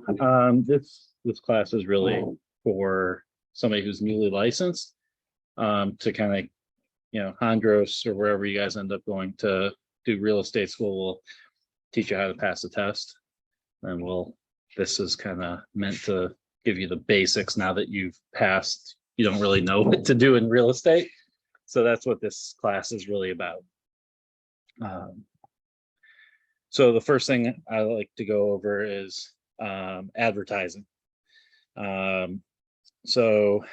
This class is really for somebody who's newly licensed, to kind of, Hondros or wherever you guys end up going to do real estate school will teach you how to pass the test. And this is kind of meant to give you the basics. Now that you've passed, you don't really know what to do in real estate. So that's what this class is really about. So the first thing I like to go over is advertising. So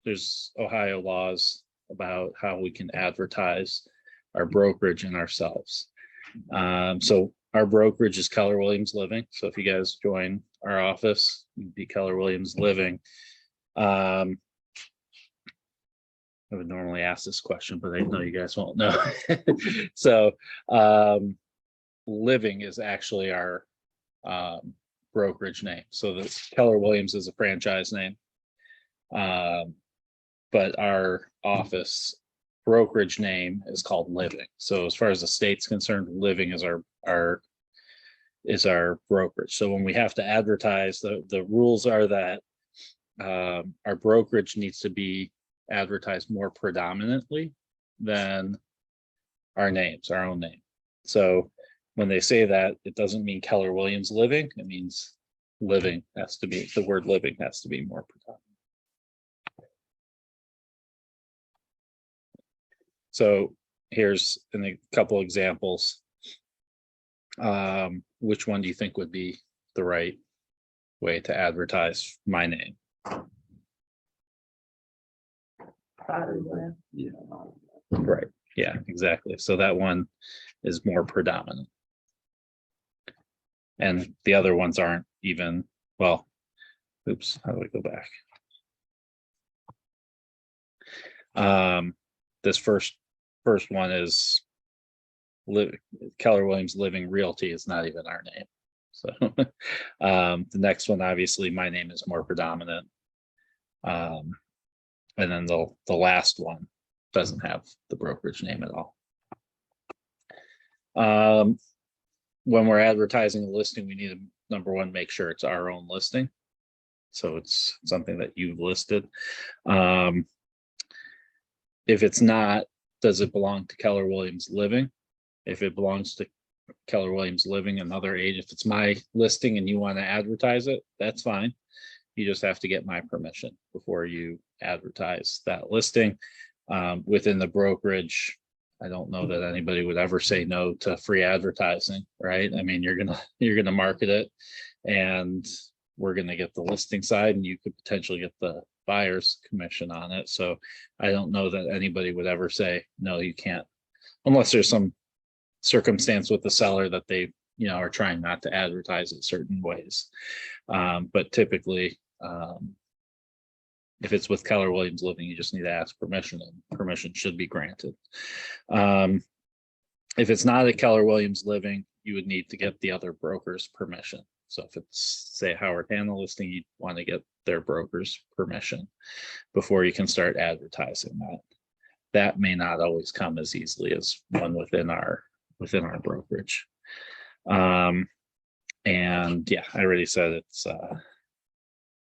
there's Ohio laws about how we can advertise our brokerage and ourselves. So our brokerage is Keller Williams Living. So if you guys join our office, you'd be Keller Williams Living. I would normally ask this question, but I know you guys won't know. So Living is actually our brokerage name. So the Keller Williams is a franchise name. But our office brokerage name is called Living. So as far as the state's concerned, Living is our brokerage. So when we have to advertise, the rules are that our brokerage needs to be advertised more predominantly than our names, our own name. So when they say that, it doesn't mean Keller Williams Living. It means Living has to be, the word Living has to be more predominant. So here's a couple examples. Which one do you think would be the right way to advertise my name? Yeah. Right. Yeah, exactly. So that one is more predominant. And the other ones aren't even, well, oops, how do we go back? This first one is Keller Williams Living Realty is not even our name. So the next one, obviously, my name is more predominant. And then the last one doesn't have the brokerage name at all. When we're advertising a listing, we need to, number one, make sure it's our own listing. So it's something that you've listed. If it's not, does it belong to Keller Williams Living? If it belongs to Keller Williams Living, another agent, if it's my listing and you want to advertise it, that's fine. You just have to get my permission before you advertise that listing. Within the brokerage, I don't know that anybody would ever say no to free advertising, right? I mean, you're gonna market it, and we're gonna get the listing side, and you could potentially get the buyer's commission on it. So I don't know that anybody would ever say no, you can't, unless there's some circumstance with the seller that they are trying not to advertise it certain ways. But typically, if it's with Keller Williams Living, you just need to ask permission, and permission should be granted. If it's not a Keller Williams Living, you would need to get the other broker's permission. So if it's, say, Howard Hanna listing, you'd want to get their broker's permission before you can start advertising that. That may not always come as easily as one within our brokerage. And yeah, I already said it's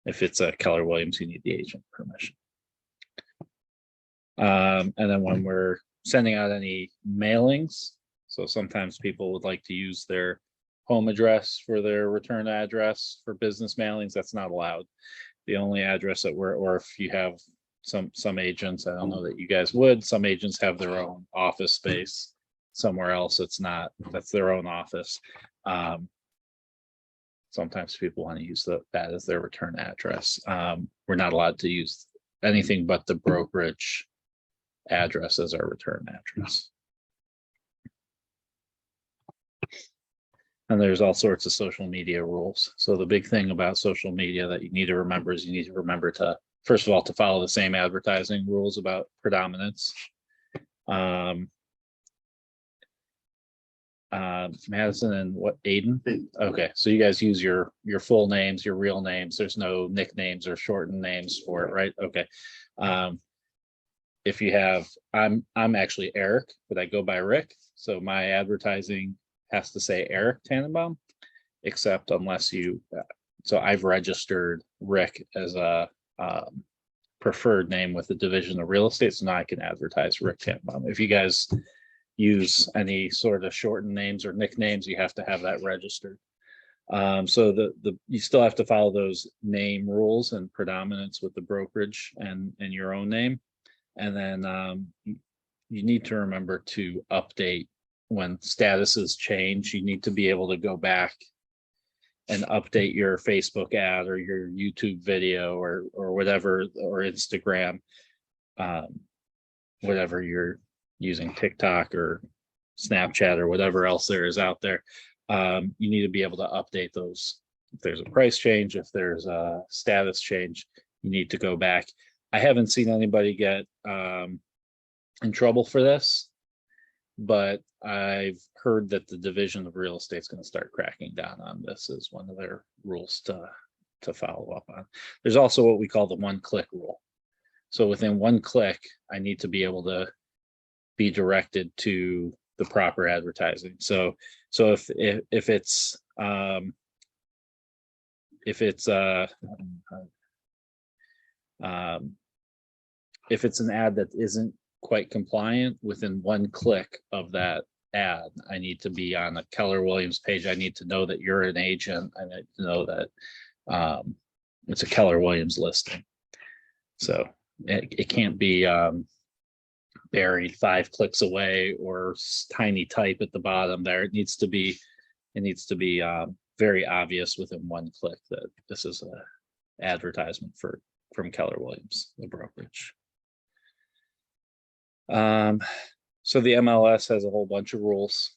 if it's a Keller Williams, you need the agent permission. And then when we're sending out any mailings, so sometimes people would like to use their home address for their return address for business mailings. That's not allowed. The only address that or if you have some agents, I don't know that you guys would, some agents have their own office space somewhere else. That's their own office. Sometimes people want to use that as their return address. We're not allowed to use anything but the brokerage address as our return address. And there's all sorts of social media rules. So the big thing about social media that you need to remember is you need to remember to, first of all, to follow the same advertising rules about predominance. Madison and what, Aiden? Okay, so you guys use your full names, your real names. There's no nicknames or shortened names for it, right? Okay. If you have, I'm actually Eric, but I go by Rick. So my advertising has to say Eric Tannenbaum, except unless you So I've registered Rick as a preferred name with the Division of Real Estate, so now I can advertise Rick Tannenbaum. If you guys use any sort of shortened names or nicknames, you have to have that registered. So you still have to follow those name rules and predominance with the brokerage and your own name. And then you need to remember to update when statuses change. You need to be able to go back and update your Facebook ad or your YouTube video or whatever, or Instagram, whatever you're using, TikTok or Snapchat or whatever else there is out there. You need to be able to update those. If there's a price change, if there's a status change, you need to go back. I haven't seen anybody get in trouble for this, but I've heard that the Division of Real Estate is going to start cracking down on this as one of their rules to follow up on. There's also what we call the one-click rule. So within one click, I need to be able to be directed to the proper advertising. So if it's an ad that isn't quite compliant, within one click of that ad, I need to be on a Keller Williams page. I need to know that you're an agent. I need to know that it's a Keller Williams listing. So it can't be buried 5 clicks away or tiny type at the bottom there. It needs to be very obvious within one click that this is a advertisement from Keller Williams, the brokerage. So the MLS has a whole bunch of rules.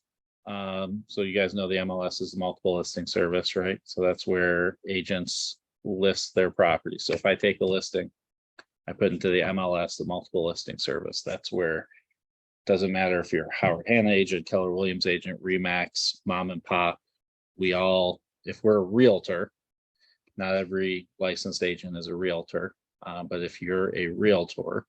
So you guys know the MLS is the multiple listing service, right? So that's where agents list their property. So if I take a listing, I put into the MLS, the multiple listing service. That's where, doesn't matter if you're a Howard Hanna agent, Keller Williams agent, Remax, mom and pop, we all, if we're a realtor, not every licensed agent is a realtor, but if you're a realtor,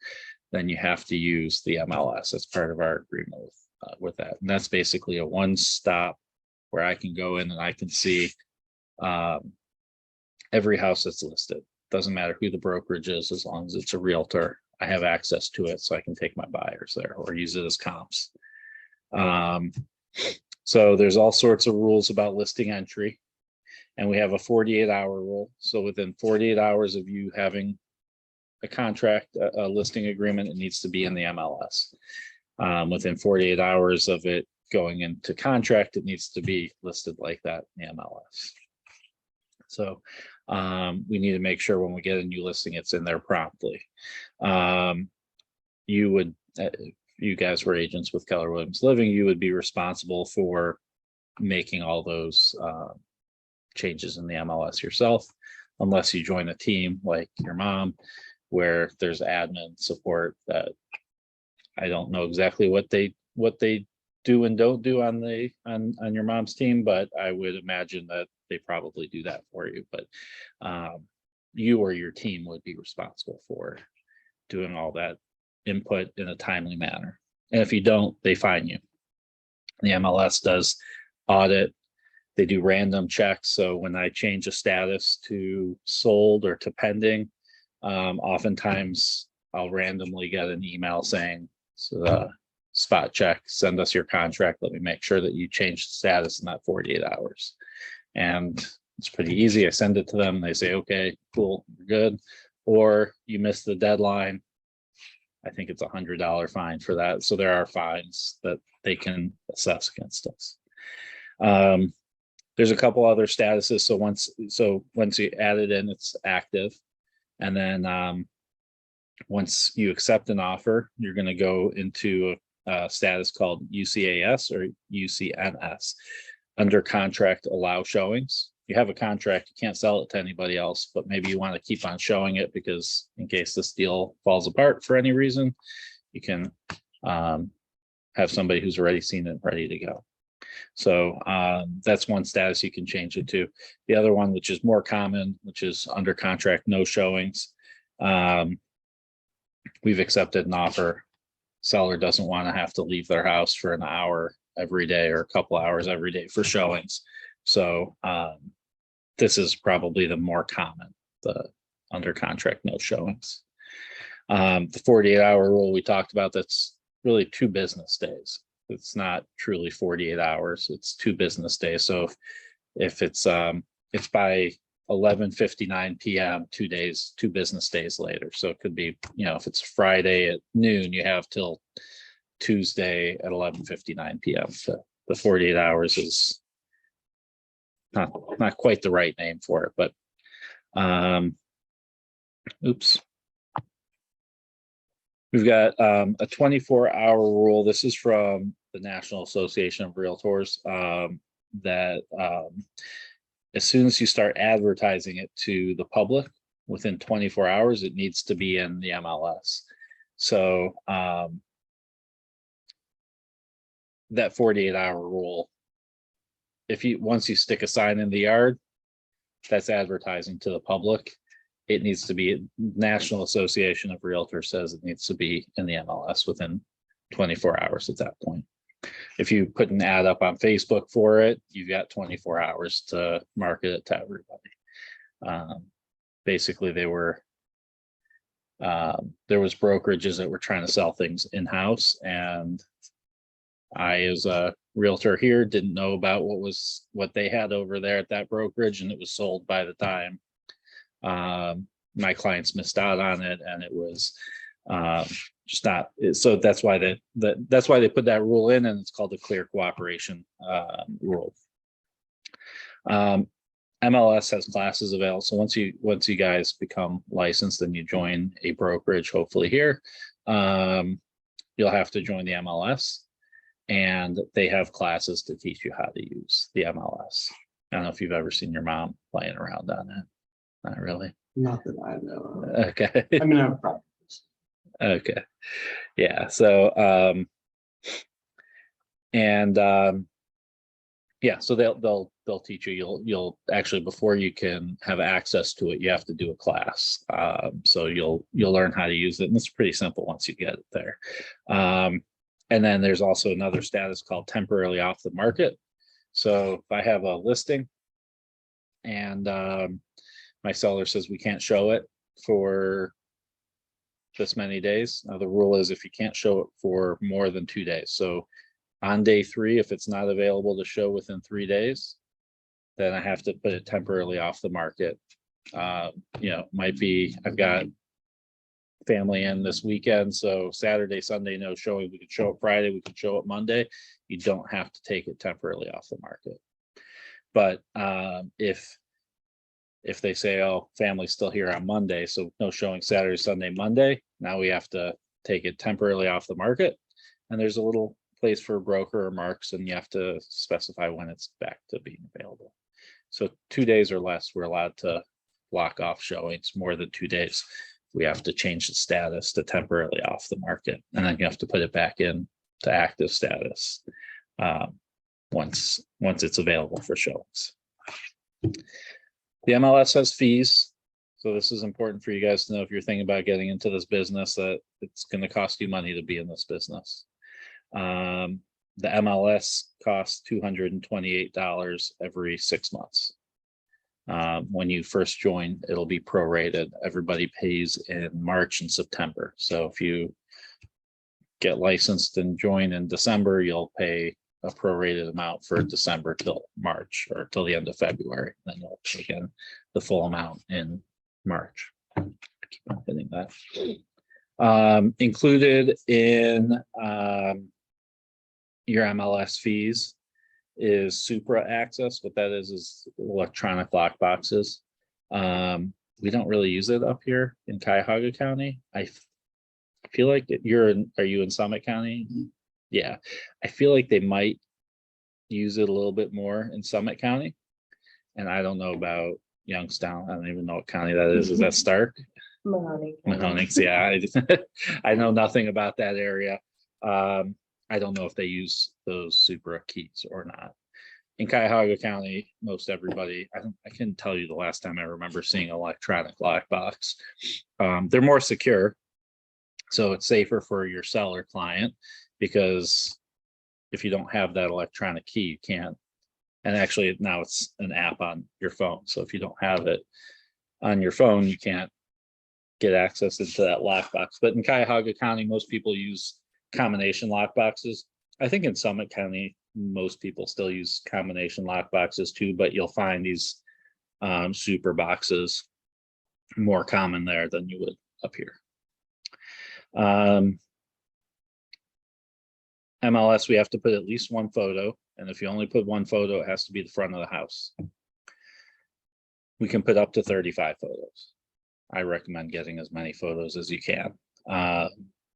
then you have to use the MLS as part of our agreement with that. And that's basically a one-stop where I can go in and I can see every house that's listed. Doesn't matter who the brokerage is, as long as it's a realtor, I have access to it, so I can take my buyers there or use it as comps. So there's all sorts of rules about listing entry, and we have a 48-hour rule. So within 48 hours of you having a contract, a listing agreement, it needs to be in the MLS. Within 48 hours of it going into contract, it needs to be listed like that in the MLS. So we need to make sure when we get a new listing, it's in there promptly. You guys were agents with Keller Williams Living, you would be responsible for making all those changes in the MLS yourself, unless you join a team like your mom, where there's admin support that I don't know exactly what they do and don't do on your mom's team, but I would imagine that they probably do that for you. But you or your team would be responsible for doing all that input in a timely manner. And if you don't, they fine you. The MLS does audit. They do random checks. So when I change a status to sold or to pending, oftentimes I'll randomly get an email saying, so spot check, send us your contract. Let me make sure that you changed the status in that 48 hours. And it's pretty easy. I send it to them. They say, okay, cool, you're good. Or you missed the deadline. I think it's $100 fine for that. So there are fines that they can assess against us. There's a couple other statuses. So once you add it in, it's active. And then once you accept an offer, you're going to go into a status called UCAS or UCNS, under contract allow showings. You have a contract, you can't sell it to anybody else, but maybe you want to keep on showing it because in case this deal falls apart for any reason, you can have somebody who's already seen it ready to go. So that's one status you can change it to. The other one, which is more common, which is under contract, no showings. We've accepted an offer. Seller doesn't want to have to leave their house for an hour every day or a couple hours every day for showings. So this is probably the more common, the under contract no showings. The 48-hour rule we talked about, that's really 2 business days. It's not truly 48 hours, it's 2 business days. So if it's by 11:59 p.m. 2 business days later. So it could be, if it's Friday at noon, you have till Tuesday at 11:59 p.m. So the 48 hours is not quite the right name for it, but oops. We've got a 24-hour rule. This is from the National Association of Realtors, that as soon as you start advertising it to the public, within 24 hours, it needs to be in the MLS. So that 48-hour rule, once you stick a sign in the yard, that's advertising to the public. It needs to be, National Association of Realtors says it needs to be in the MLS within 24 hours at that point. If you put an ad up on Facebook for it, you've got 24 hours to market it to everybody. Basically, there was brokerages that were trying to sell things in-house, and I, as a realtor here, didn't know about what they had over there at that brokerage, and it was sold by the time my clients missed out on it, and it was just not. So that's why that's why they put that rule in, and it's called the clear cooperation rule. MLS has classes available. So once you guys become licensed and you join a brokerage, hopefully here, you'll have to join the MLS, and they have classes to teach you how to use the MLS. I don't know if you've ever seen your mom playing around on it. Not really. Not that I know of. Okay. I mean, I've probably. Okay. Yeah. So yeah, so they'll teach you. You'll actually, before you can have access to it, you have to do a class. So you'll learn how to use it, and it's pretty simple once you get it there. And then there's also another status called temporarily off the market. So if I have a listing and my seller says we can't show it for this many days. Now the rule is if you can't show it for more than 2 days. So on day 3, if it's not available to show within 3 days, then I have to put it temporarily off the market. Might be, I've got family in this weekend, so Saturday, Sunday, no showing. We could show it Friday, we could show it Monday. You don't have to take it temporarily off the market. But if they say, oh, family's still here on Monday, so no showing Saturday, Sunday, Monday, now we have to take it temporarily off the market. And there's a little place for a broker or marks, and you have to specify when it's back to being available. So 2 days or less, we're allowed to block off showings. More than 2 days, we have to change the status to temporarily off the market. And then you have to put it back in to active status once it's available for showings. The MLS has fees. So this is important for you guys to know if you're thinking about getting into this business, that it's going to cost you money to be in this business. The MLS costs $228 every 6 months. When you first join, it'll be prorated. Everybody pays in March and September. So if you get licensed and join in December, you'll pay a prorated amount for December till March, or till the end of February. Then you'll pay again the full amount in March. Keep on hitting that. Included in your MLS fees is Supra access. What that is electronic lock boxes. We don't really use it up here in Cuyahoga County. I feel like are you in Summit County? Yeah, I feel like they might use it a little bit more in Summit County. And I don't know about Youngstown. I don't even know what county that is. Is that Stark? Mahoning. Yeah, I know nothing about that area. I don't know if they use those Supra keys or not. In Cuyahoga County, most everybody, I can tell you the last time I remember seeing electronic lockbox. They're more secure, so it's safer for your seller client, because if you don't have that electronic key, you can't And actually now it's an app on your phone. So if you don't have it on your phone, you can't get access into that lockbox. But in Cuyahoga County, most people use combination lockboxes. I think in Summit County, most people still use combination lockboxes too, but you'll find these super boxes more common there than you would up here. MLS, we have to put at least one photo. And if you only put one photo, it has to be the front of the house. We can put up to 35 photos. I recommend getting as many photos as you can,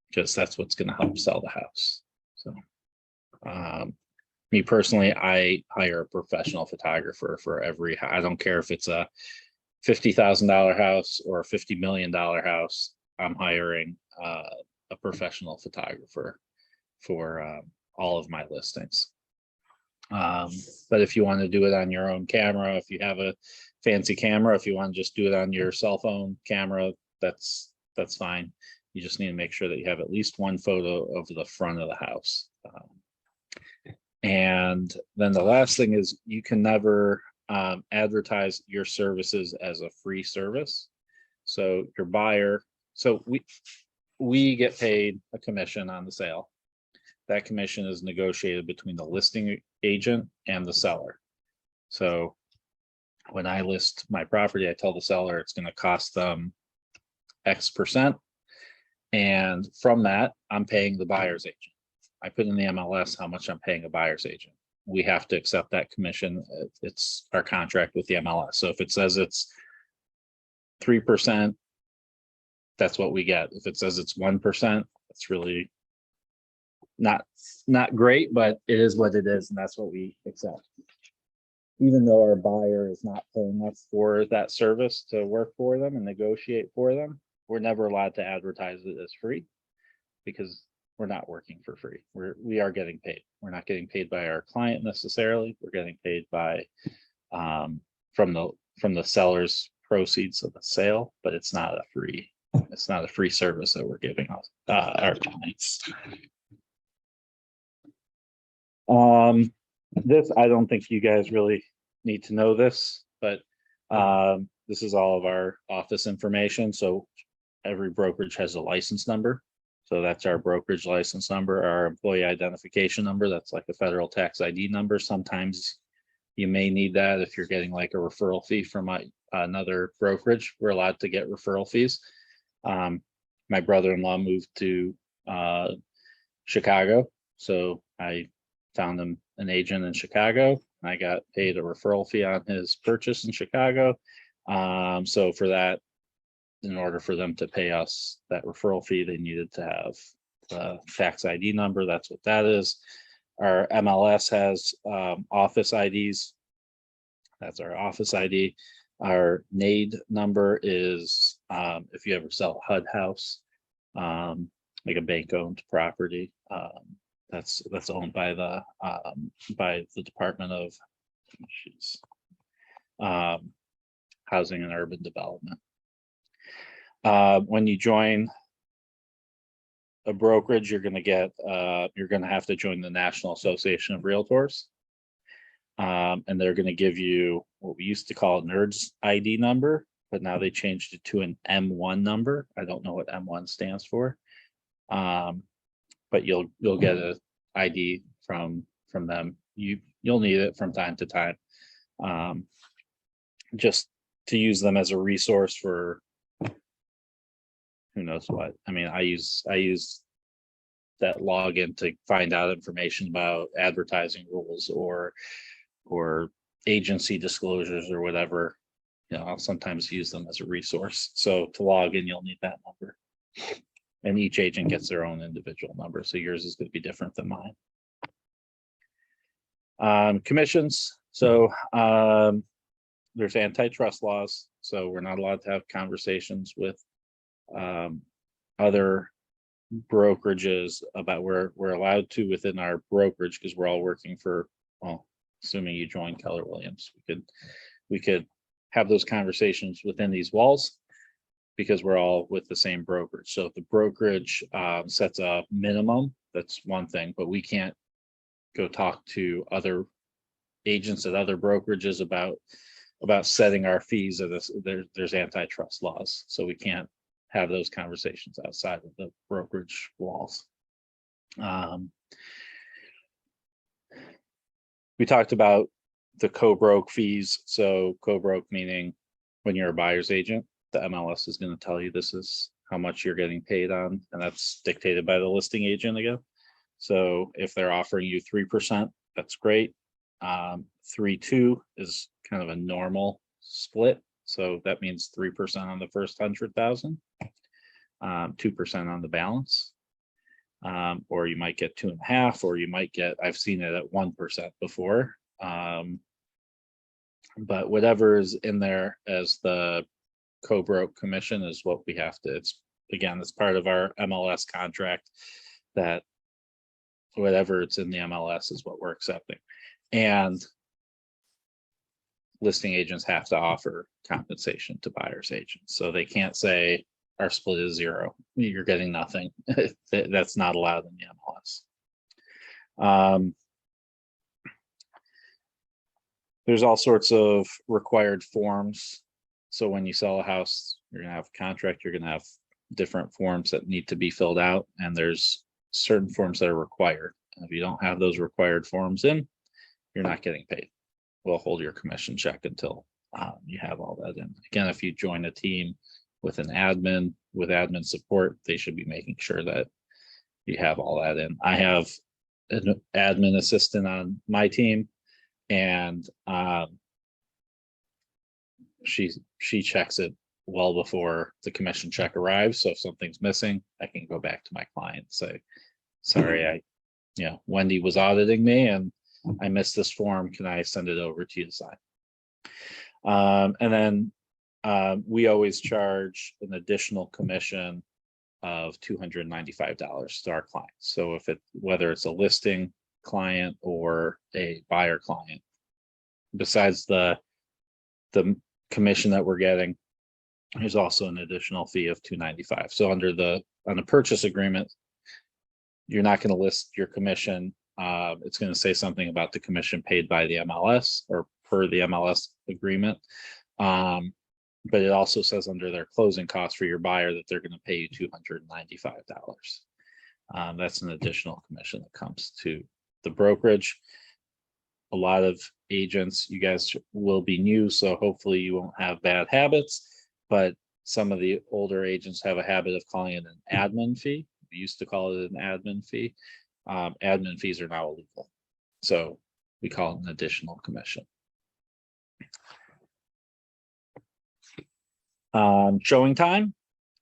because that's what's going to help sell the house. So me personally, I hire a professional photographer for every, I don't care if it's a $50,000 house or a $50 million house, I'm hiring a professional photographer for all of my listings. But if you want to do it on your own camera, if you have a fancy camera, if you want to just do it on your cell phone camera, that's fine. You just need to make sure that you have at least one photo of the front of the house. And then the last thing is you can never advertise your services as a free service. So your buyer, so we get paid a commission on the sale. That commission is negotiated between the listing agent and the seller. So when I list my property, I tell the seller it's going to cost them X%. And from that, I'm paying the buyer's agent. I put in the MLS how much I'm paying a buyer's agent. We have to accept that commission. It's our contract with the MLS. So if it says it's 3%, that's what we get. If it says it's 1%, it's really not great, but it is what it is, and that's what we accept. Even though our buyer is not paying us for that service to work for them and negotiate for them, we're never allowed to advertise it as free because we're not working for free. We are getting paid. We're not getting paid by our client necessarily. We're getting paid by from the seller's proceeds of the sale, but it's not a free service that we're giving our clients. This, I don't think you guys really need to know this, but this is all of our office information. So every brokerage has a license number. So that's our brokerage license number, our employee identification number. That's like a federal tax ID number. Sometimes you may need that if you're getting like a referral fee from another brokerage. We're allowed to get referral fees. My brother-in-law moved to Chicago, so I found him an agent in Chicago. I got paid a referral fee on his purchase in Chicago. So for that, in order for them to pay us that referral fee, they needed to have the tax ID number. That's what that is. Our MLS has office IDs. That's our office ID. Our NAID number is if you ever sell a HUD house, like a bank-owned property, that's owned by the Department of Housing and Urban Development. When you join a brokerage, you're going to have to join the National Association of Realtors. And they're going to give you what we used to call a NERDS ID number, but now they changed it to an M1 number. I don't know what M1 stands for. But you'll get an ID from them. You'll need it from time to time, just to use them as a resource for who knows what. I mean, I use that login to find out information about advertising rules or agency disclosures or whatever. You know, I'll sometimes use them as a resource. So to log in, you'll need that number. And each agent gets their own individual number. So yours is going to be different than mine. Commissions. So there's antitrust laws. So we're not allowed to have conversations with other brokerages about we're allowed to within our brokerage because we're all working for, well, assuming you join Keller Williams, we could have those conversations within these walls because we're all with the same brokerage. So if the brokerage sets a minimum, that's one thing, but we can't go talk to other agents at other brokerages about setting our fees of this. There's antitrust laws, so we can't have those conversations outside of the brokerage walls. We talked about the co-broke fees. So co-broke meaning when you're a buyer's agent, the MLS is going to tell you this is how much you're getting paid on, and that's dictated by the listing agent again. So if they're offering you 3%, that's great. 3-2 is kind of a normal split. So that means 3% on the first 100,000, 2% on the balance. Or you might get 2.5, or you might get, I've seen it at 1% before. But whatever is in there as the co-broke commission is what we have to, it's part of our MLS contract, that whatever it's in the MLS is what we're accepting. And listing agents have to offer compensation to buyer's agents. So they can't say our split is 0, you're getting nothing. That's not allowed in the MLS. There's all sorts of required forms. So when you sell a house, you're gonna have a contract, you're gonna have different forms that need to be filled out, and there's certain forms that are required. If you don't have those required forms in, you're not getting paid. We'll hold your commission check until you have all that in. Again, if you join a team with an admin, with admin support, they should be making sure that you have all that in. I have an admin assistant on my team, and she checks it well before the commission check arrives. So if something's missing, I can go back to my client and say, sorry, Wendy was auditing me and I missed this form. Can I send it over to you to sign? And then we always charge an additional commission of $295 to our clients. So whether it's a listing client or a buyer client, besides the commission that we're getting, there's also an additional fee of $295. So on a purchase agreement, you're not going to list your commission. It's going to say something about the commission paid by the MLS or per the MLS agreement. But it also says under their closing costs for your buyer that they're going to pay you $295. That's an additional commission that comes to the brokerage. A lot of agents, you guys will be new, so hopefully you won't have bad habits, but some of the older agents have a habit of calling it an admin fee. We used to call it an admin fee. Admin fees are now illegal, so we call it an additional commission. Showing time.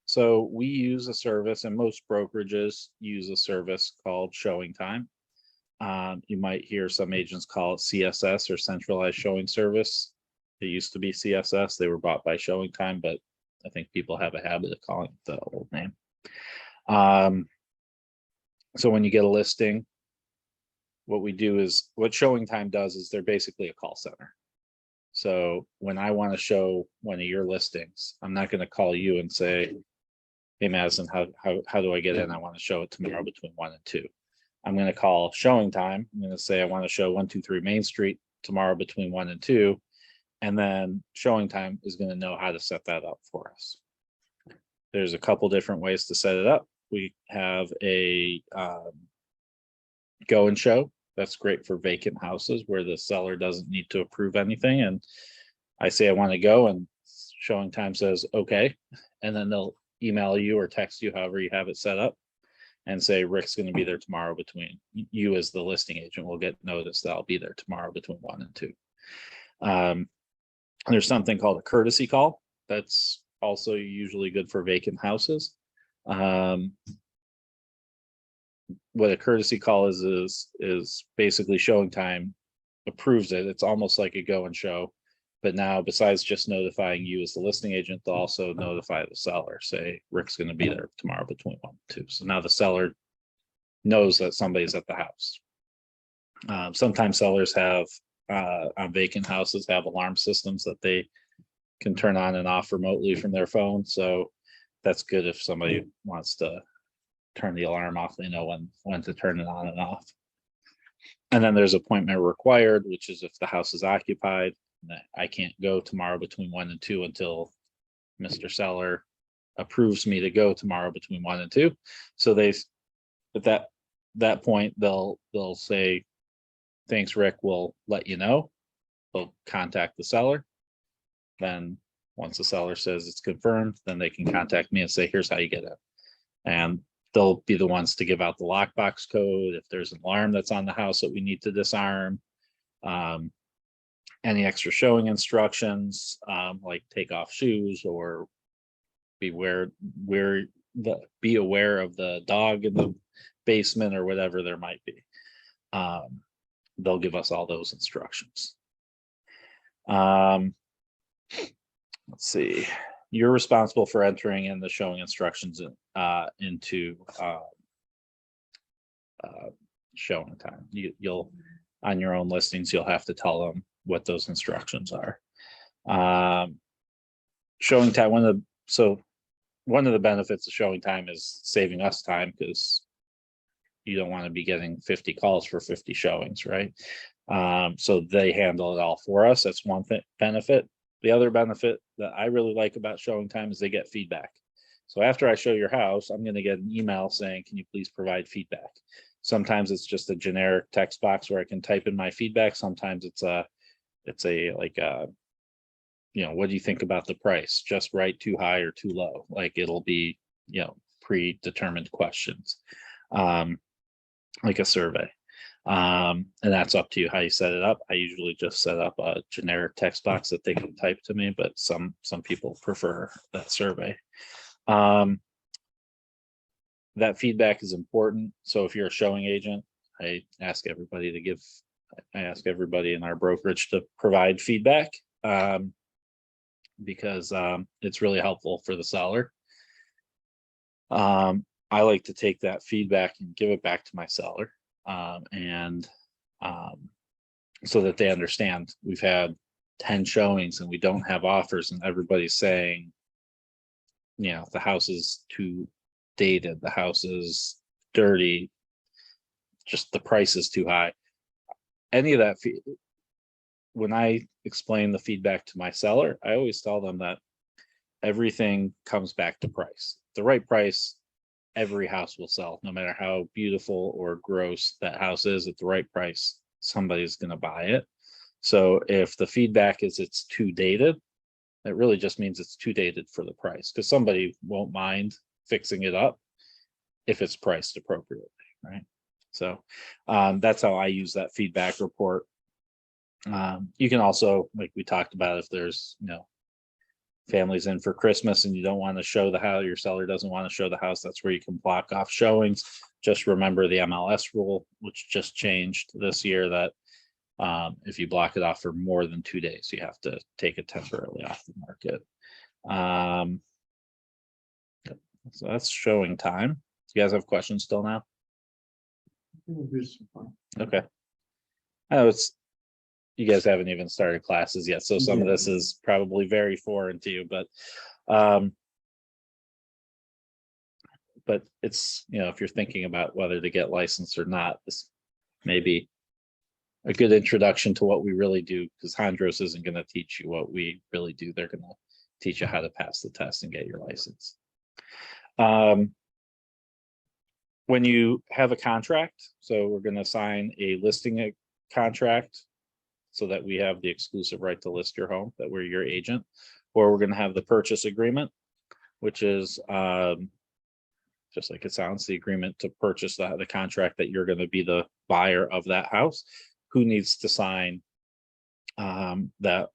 So we use a service, and most brokerages use a service called Showing Time. You might hear some agents call it CSS, or Centralized Showing Service. It used to be CSS. They were bought by Showing Time, but I think people have a habit of calling it the old name. So when you get a listing, what Showing Time does is they're basically a call center. So when I want to show one of your listings, I'm not going to call you and say, hey, Madison, how do I get in? I want to show it tomorrow between 1 and 2. I'm going to call Showing Time. I'm going to say I want to show 123 Main Street tomorrow between 1 and 2. And then Showing Time is going to know how to set that up for us. There's a couple different ways to set it up. We have a go and show. That's great for vacant houses where the seller doesn't need to approve anything. And I say I want to go, and Showing Time says, okay. And then they'll email you or text you, however you have it set up, and say, Rick's going to be there tomorrow between, you as the listing agent will get notice that I'll be there tomorrow between 1 and 2. There's something called a courtesy call. That's also usually good for vacant houses. What a courtesy call is basically Showing Time approves it. It's almost like a go and show, but now besides just notifying you as the listing agent, they'll also notify the seller, say Rick's going to be there tomorrow between 1 and 2. So now the seller knows that somebody's at the house. Sometimes sellers have on vacant houses have alarm systems that they can turn on and off remotely from their phone. So that's good if somebody wants to turn the alarm off, they know when to turn it on and off. And then there's appointment required, which is if the house is occupied, I can't go tomorrow between 1 and 2 until Mr. Seller approves me to go tomorrow between 1 and 2. So at that point, they'll say, thanks, Rick, we'll let you know. They'll contact the seller. Then once the seller says it's confirmed, then they can contact me and say, here's how you get it. And they'll be the ones to give out the lockbox code. If there's an alarm that's on the house that we need to disarm, any extra showing instructions, like take off shoes or be aware of the dog in the basement or whatever there might be. They'll give us all those instructions. Let's see. You're responsible for entering in the showing instructions into showing time. You'll on your own listings, you'll have to tell them what those instructions are. Showing time. One of the benefits of showing time is saving us time, because you don't want to be getting 50 calls for 50 showings, right? So they handle it all for us. That's one benefit. The other benefit that I really like about showing time is they get feedback. So after I show your house, I'm going to get an email saying, can you please provide feedback? Sometimes it's just a generic text box where I can type in my feedback. Sometimes it's what do you think about the price? Just right, too high, or too low? Like it'll be, predetermined questions, like a survey. And that's up to you how you set it up. I usually just set up a generic text box that they can type to me, but some people prefer that survey. That feedback is important. So if you're a showing agent, I ask everybody in our brokerage to provide feedback, because it's really helpful for the seller. I like to take that feedback and give it back to my seller, so that they understand we've had 10 showings and we don't have offers, and everybody's saying, the house is too dated, the house is dirty, just the price is too high. Any of that, when I explain the feedback to my seller, I always tell them that everything comes back to price. The right price, every house will sell, no matter how beautiful or gross that house is. At the right price, somebody's going to buy it. So if the feedback is it's too dated, it really just means it's too dated for the price, because somebody won't mind fixing it up if it's priced appropriately, right? So that's how I use that feedback report. You can also, like we talked about, if there's families in for Christmas and you don't want to show the house, your seller doesn't want to show the house, that's where you can block off showings. Just remember the MLS rule, which just changed this year, that if you block it off for more than 2 days, you have to take it temporarily off the market. So that's showing time. You guys have questions still now? Okay. I know you guys haven't even started classes yet, so some of this is probably very foreign to you, but it's, if you're thinking about whether to get licensed or not, this may be a good introduction to what we really do, because Hondros isn't going to teach you what we really do. They're going to teach you how to pass the test and get your license. When you have a contract, so we're going to sign a listing contract so that we have the exclusive right to list your home, that we're your agent, or we're going to have the purchase agreement, which is just like it sounds, the agreement to purchase the contract that you're going to be the buyer of that house. Who needs to sign that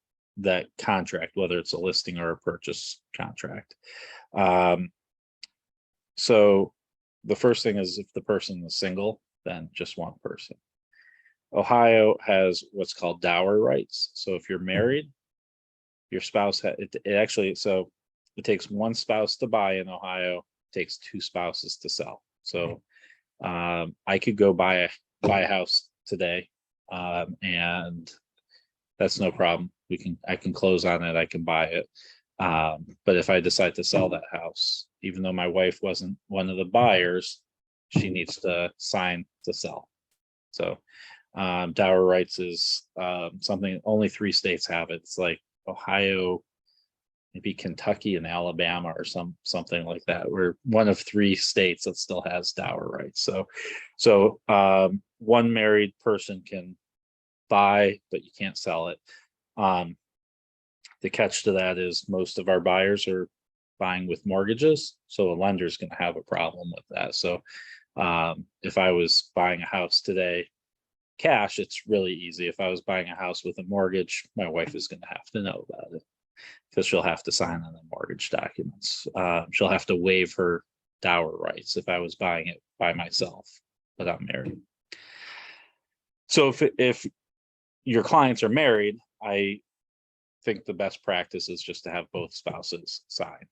contract, whether it's a listing or a purchase contract? So the first thing is, if the person is single, then just one person. Ohio has what's called dowry rights. So if you're married, your spouse it takes one spouse to buy in Ohio, it takes 2 spouses to sell. So I could go buy a house today, and that's no problem. I can close on it, I can buy it. But if I decide to sell that house, even though my wife wasn't one of the buyers, she needs to sign to sell. So Dower rights is something only 3 states have it. It's like Ohio, maybe Kentucky and Alabama or something like that. We're one of 3 states that still has dower rights. So one married person can buy, but you can't sell it. The catch to that is most of our buyers are buying with mortgages, so a lender's going to have a problem with that. So if I was buying a house today cash, it's really easy. If I was buying a house with a mortgage, my wife is going to have to know about it because she'll have to sign on the mortgage documents. She'll have to waive her dower rights if I was buying it by myself, but I'm married. So if your clients are married, I think the best practice is just to have both spouses sign.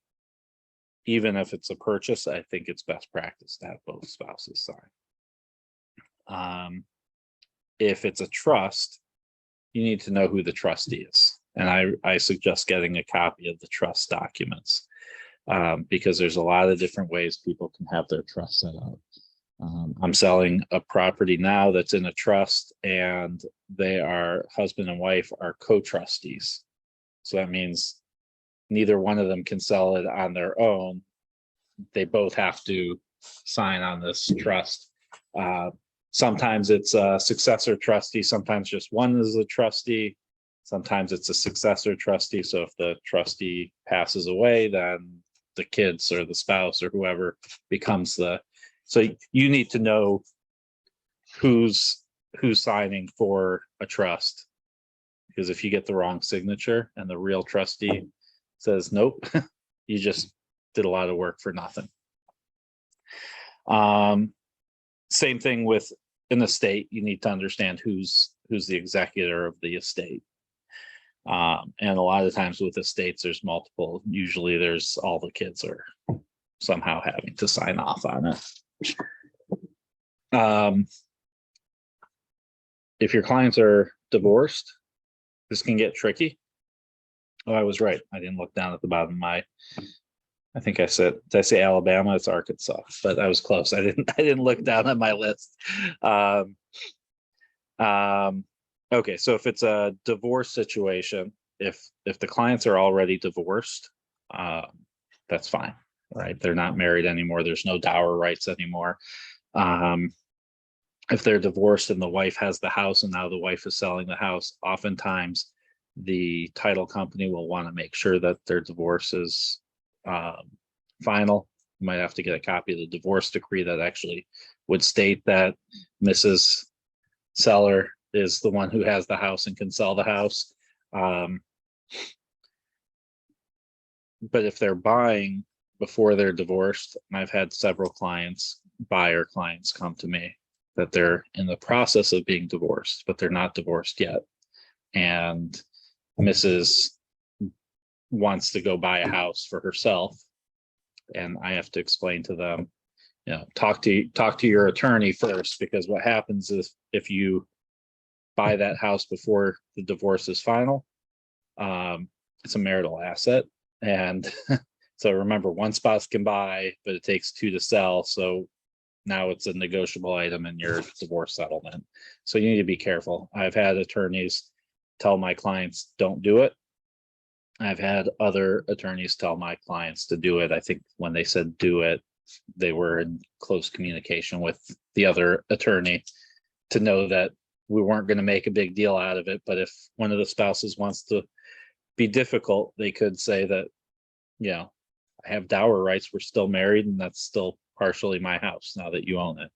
Even if it's a purchase, I think it's best practice to have both spouses sign. If it's a trust, you need to know who the trustee is. And I suggest getting a copy of the trust documents because there's a lot of different ways people can have their trust set up. I'm selling a property now that's in a trust, and they are husband and wife are co-trustees. So that means neither one of them can sell it on their own. They both have to sign on this trust. Sometimes it's a successor trustee. Sometimes just one is a trustee. Sometimes it's a successor trustee. So if the trustee passes away, then the kids or the spouse or whoever becomes the. So you need to know who's signing for a trust, because if you get the wrong signature and the real trustee says nope, you just did a lot of work for nothing. Same thing with an estate. You need to understand who's the executor of the estate. And a lot of times with estates, there's multiple. Usually there's all the kids are somehow having to sign off on it. If your clients are divorced, this can get tricky. Oh, I was right. I didn't look down at the bottom of my. I think I said, did I say Alabama? It's Arkansas, but I was close. I didn't look down at my list. Okay, so if it's a divorce situation, if the clients are already divorced, that's fine, right? They're not married anymore. There's no dower rights anymore. If they're divorced and the wife has the house and now the wife is selling the house, oftentimes the title company will want to make sure that their divorce is final. You might have to get a copy of the divorce decree that actually would state that Mrs. Seller is the one who has the house and can sell the house. But if they're buying before they're divorced, and I've had several buyer clients come to me that they're in the process of being divorced, but they're not divorced yet. And Mrs. wants to go buy a house for herself. And I have to explain to them, talk to your attorney first, because what happens is if you buy that house before the divorce is final, it's a marital asset. And so remember, one spouse can buy, but it takes 2 to sell. So now it's a negotiable item in your divorce settlement. So you need to be careful. I've had attorneys tell my clients, don't do it. I've had other attorneys tell my clients to do it. I think when they said do it, they were in close communication with the other attorney to know that we weren't going to make a big deal out of it. But if one of the spouses wants to be difficult, they could say that, I have dower rights. We're still married, and that's still partially my house now that you own it.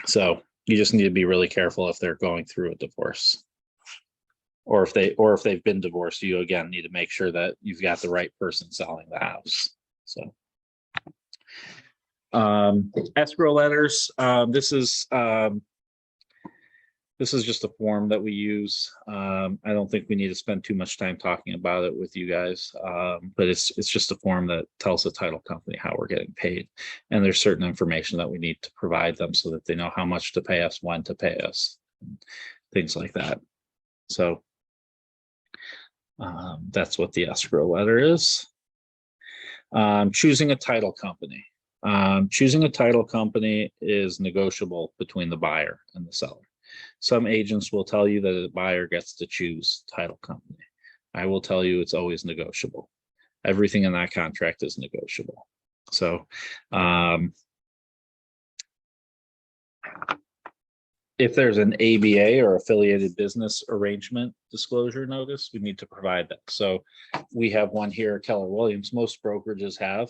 So you just need to be really careful if they're going through a divorce. Or if they've been divorced, you again need to make sure that you've got the right person selling the house. So escrow letters. This is just a form that we use. I don't think we need to spend too much time talking about it with you guys, but it's just a form that tells the title company how we're getting paid, and there's certain information that we need to provide them so that they know how much to pay us, when to pay us, things like that. So that's what the escrow letter is. Choosing a title company. Choosing a title company is negotiable between the buyer and the seller. Some agents will tell you that the buyer gets to choose title company. I will tell you it's always negotiable. Everything in that contract is negotiable. So if there's an ABA or affiliated business arrangement disclosure notice, we need to provide that. So we have one here at Keller Williams. Most brokerages have.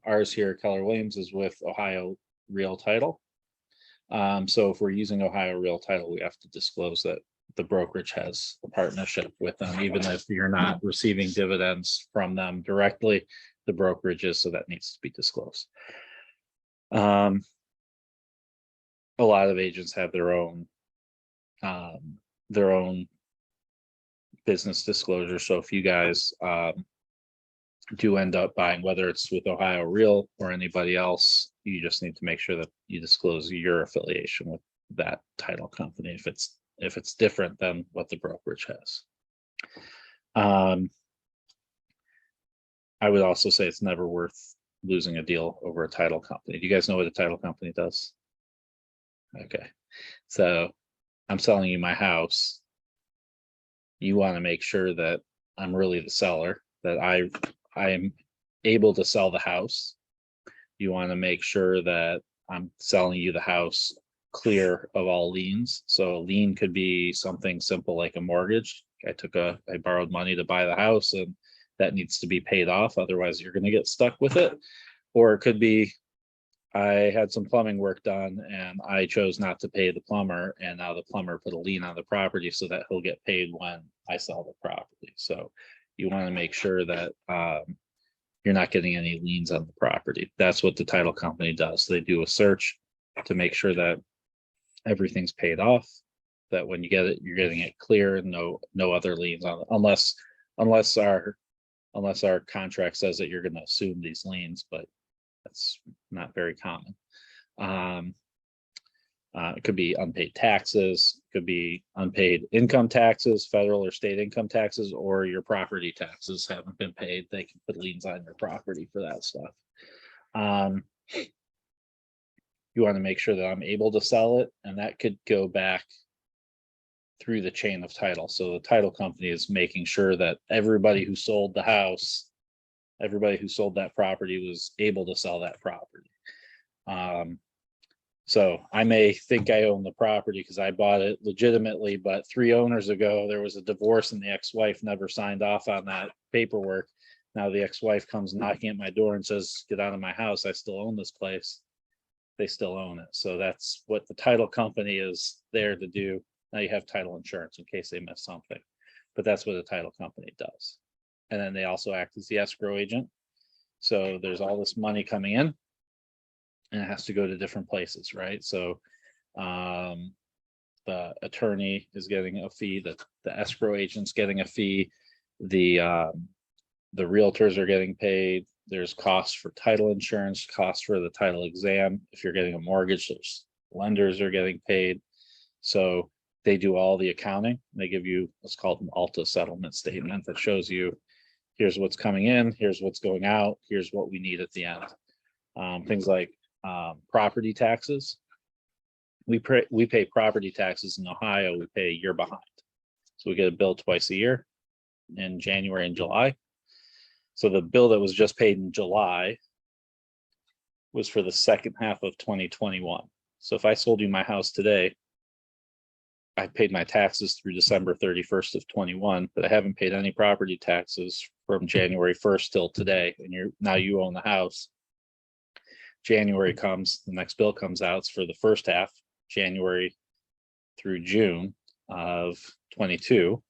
Ours here at Keller Williams is with Ohio Real Title. So if we're using Ohio Real Title, we have to disclose that the brokerage has a partnership with them, even if you're not receiving dividends from them directly, the brokerage is, so that needs to be disclosed. A lot of agents have their own business disclosure. So if you guys do end up buying, whether it's with Ohio Real or anybody else, you just need to make sure that you disclose your affiliation with that title company if it's different than what the brokerage has. I would also say it's never worth losing a deal over a title company. Do you guys know what a title company does? Okay, so I'm selling you my house. You want to make sure that I'm really the seller, that I am able to sell the house. You want to make sure that I'm selling you the house clear of all liens. So a lien could be something simple like a mortgage. I borrowed money to buy the house and that needs to be paid off. Otherwise you're going to get stuck with it. Or it could be, I had some plumbing work done and I chose not to pay the plumber, and now the plumber put a lien on the property so that he'll get paid when I sell the property. So you want to make sure that you're not getting any liens on the property. That's what the title company does. They do a search to make sure that everything's paid off, that when you get it, you're getting it clear and no other liens on it, unless our contract says that you're going to assume these liens, but that's not very common. It could be unpaid taxes, could be unpaid income taxes, federal or state income taxes, or your property taxes haven't been paid. They can put liens on your property for that stuff. You want to make sure that I'm able to sell it, and that could go back through the chain of title. So the title company is making sure that everybody who sold the house, everybody who sold that property was able to sell that property. So I may think I own the property because I bought it legitimately, but 3 owners ago, there was a divorce and the ex-wife never signed off on that paperwork. Now the ex-wife comes knocking at my door and says, get out of my house. I still own this place. They still own it. So that's what the title company is there to do. Now you have title insurance in case they miss something, but that's what a title company does. And then they also act as the escrow agent. So there's all this money coming in and it has to go to different places, right? So the attorney is getting a fee, the escrow agent's getting a fee, the realtors are getting paid. There's costs for title insurance, costs for the title exam. If you're getting a mortgage, there's lenders are getting paid. So they do all the accounting. They give you what's called an Alta settlement statement that shows you, here's what's coming in, here's what's going out, here's what we need at the end. Things like property taxes. We pay property taxes in Ohio, we pay a year behind. So we get a bill twice a year in January and July. So the bill that was just paid in July was for the second half of 2021. So if I sold you my house today, I paid my taxes through December 31st of 21, but I haven't paid any property taxes from January 1st till today. And now you own the house. January comes, the next bill comes out. It's for the first half, January through June of 22.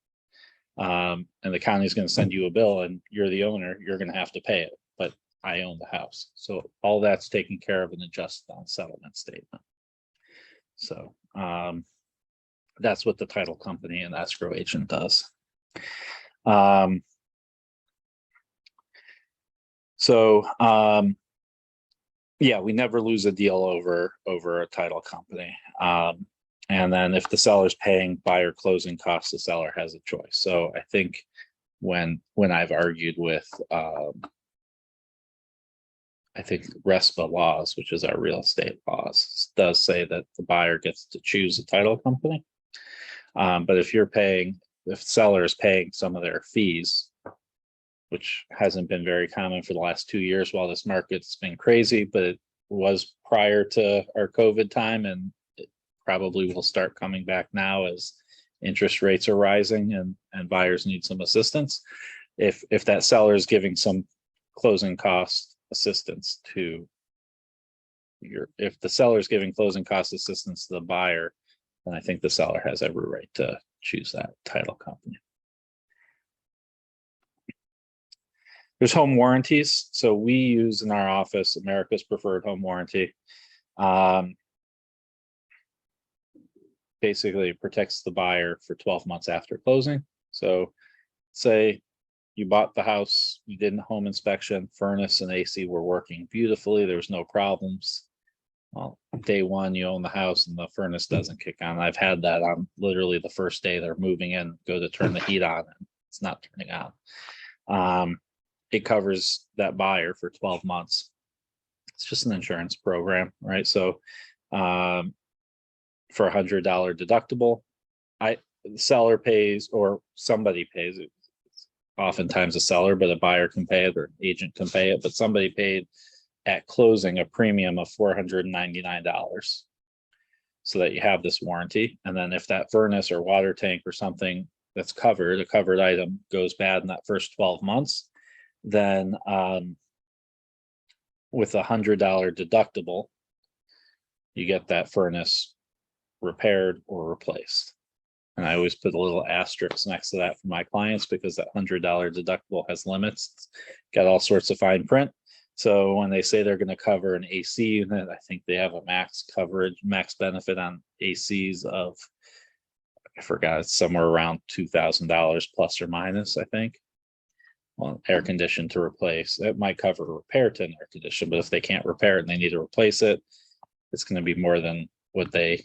And the county is going to send you a bill and you're the owner, you're going to have to pay it, but I own the house. So all that's taken care of and adjusted on settlement statement. So that's what the title company and escrow agent does. Yeah, we never lose a deal over a title company. And then if the seller's paying buyer closing costs, the seller has a choice. So I think when I've argued with I think RESPA laws, which is our real estate laws, does say that the buyer gets to choose a title company. But if seller is paying some of their fees, which hasn't been very common for the last 2 years while this market's been crazy, but it was prior to our COVID time, and it probably will start coming back now as interest rates are rising and buyers need some assistance. If that seller is giving some closing cost assistance to if the seller is giving closing cost assistance to the buyer, then I think the seller has every right to choose that title company. There's home warranties. So we use in our office America's Preferred Home Warranty. Basically, it protects the buyer for 12 months after closing. So say you bought the house, you did a home inspection, furnace and AC were working beautifully, there's no problems. Well, day one, you own the house and the furnace doesn't kick on. I've had that on literally the first day they're moving in, go to turn the heat on, and it's not turning on. It covers that buyer for 12 months. It's just an insurance program, right? So for $100 deductible, the seller pays or somebody pays it. Oftentimes a seller, but a buyer can pay it or an agent can pay it, but somebody paid at closing a premium of $499 so that you have this warranty. And then if that furnace or water tank or something that's covered, a covered item, goes bad in that first 12 months, then with $100 deductible, you get that furnace repaired or replaced. And I always put a little asterisk next to that for my clients because that $100 deductible has limits. It's got all sorts of fine print. So when they say they're going to cover an AC unit, I think they have a max coverage, max benefit on ACs of, I forgot, it's somewhere around $2,000 plus or minus, I think. Well, air condition to replace, it might cover a repair to an air condition, but if they can't repair it and they need to replace it, it's going to be more than what the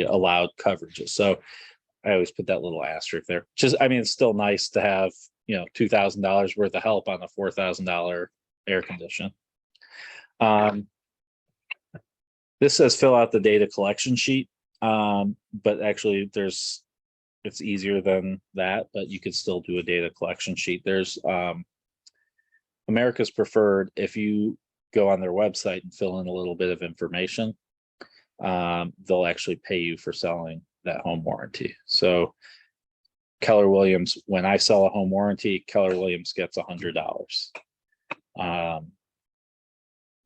allowed coverage is. So I always put that little asterisk there. Just, I mean, it's still nice to have, $2,000 worth of help on a $4,000 air condition. This says fill out the data collection sheet, but actually it's easier than that, but you could still do a data collection sheet. There's America's Preferred. If you go on their website and fill in a little bit of information, they'll actually pay you for selling that home warranty. So Keller Williams, when I sell a home warranty, Keller Williams gets $100.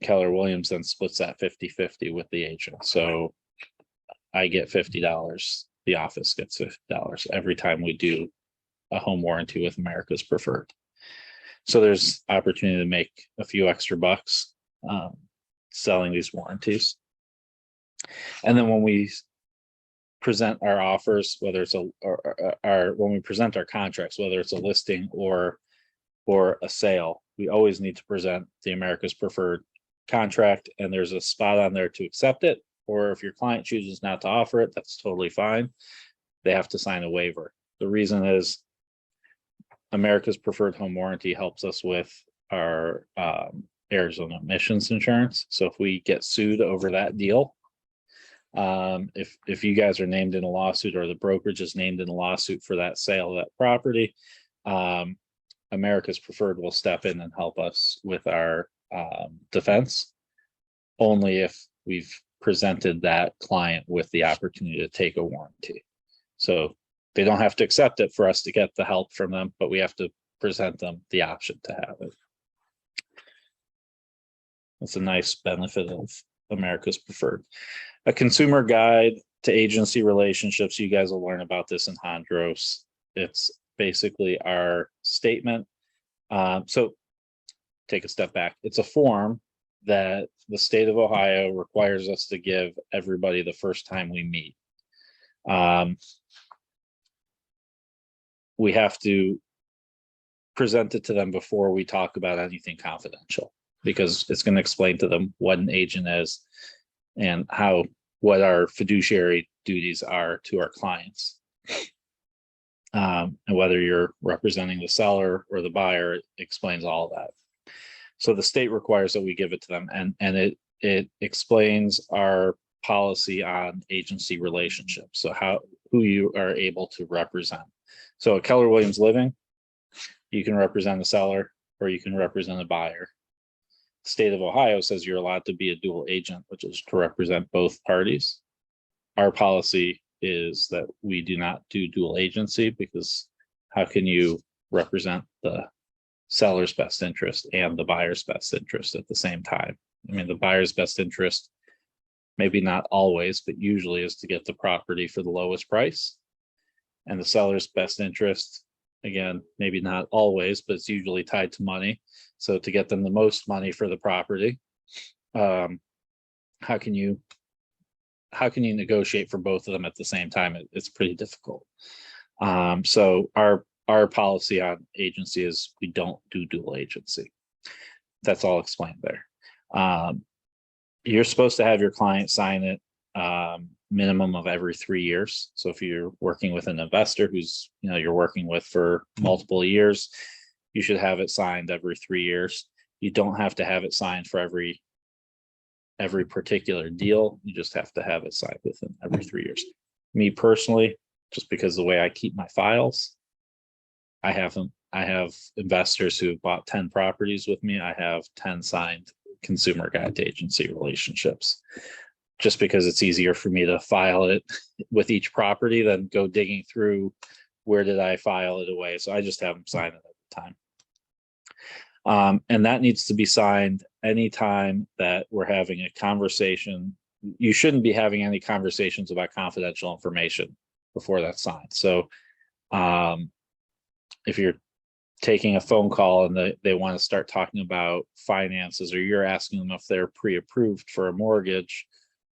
Keller Williams then splits that 50-50 with the agent. So I get $50. The office gets $50 every time we do a home warranty with America's Preferred. So there's opportunity to make a few extra bucks selling these warranties. And then when we present our offers, whether it's when we present our contracts, whether it's a listing or a sale, we always need to present the America's Preferred contract, and there's a spot on there to accept it. Or if your client chooses not to offer it, that's totally fine. They have to sign a waiver. The reason is America's Preferred Home Warranty helps us with our Arizona emissions insurance. So if we get sued over that deal, if you guys are named in a lawsuit or the brokerage is named in a lawsuit for that sale of that property, America's Preferred will step in and help us with our defense, only if we've presented that client with the opportunity to take a warranty. So they don't have to accept it for us to get the help from them, but we have to present them the option to have it. That's a nice benefit of America's Preferred. A consumer guide to agency relationships. You guys will learn about this in Hondros. It's basically our statement. So take a step back. It's a form that the state of Ohio requires us to give everybody the first time we meet. We have to present it to them before we talk about anything confidential, because it's going to explain to them what an agent is and what our fiduciary duties are to our clients. And whether you're representing the seller or the buyer, it explains all that. So the state requires that we give it to them, and it explains our policy on agency relationships. So who you are able to represent. So at Keller Williams Living, you can represent a seller or you can represent a buyer. State of Ohio says you're allowed to be a dual agent, which is to represent both parties. Our policy is that we do not do dual agency, because how can you represent the seller's best interest and the buyer's best interest at the same time? I mean, the buyer's best interest, maybe not always, but usually is to get the property for the lowest price. And the seller's best interest, again, maybe not always, but it's usually tied to money. So to get them the most money for the property, how can you negotiate for both of them at the same time? It's pretty difficult. So our policy on agency is we don't do dual agency. That's all explained there. You're supposed to have your client sign it minimum of every 3 years. So if you're working with an investor who's, you're working with for multiple years, you should have it signed every 3 years. You don't have to have it signed for every particular deal. You just have to have it signed within every 3 years. Me personally, just because the way I keep my files, I have investors who have bought 10 properties with me. I have 10 signed consumer guide to agency relationships, just because it's easier for me to file it with each property than go digging through where did I file it away. So I just have them sign it at the time. And that needs to be signed anytime that we're having a conversation. You shouldn't be having any conversations about confidential information before that's signed. So if you're taking a phone call and they want to start talking about finances, or you're asking them if they're pre-approved for a mortgage,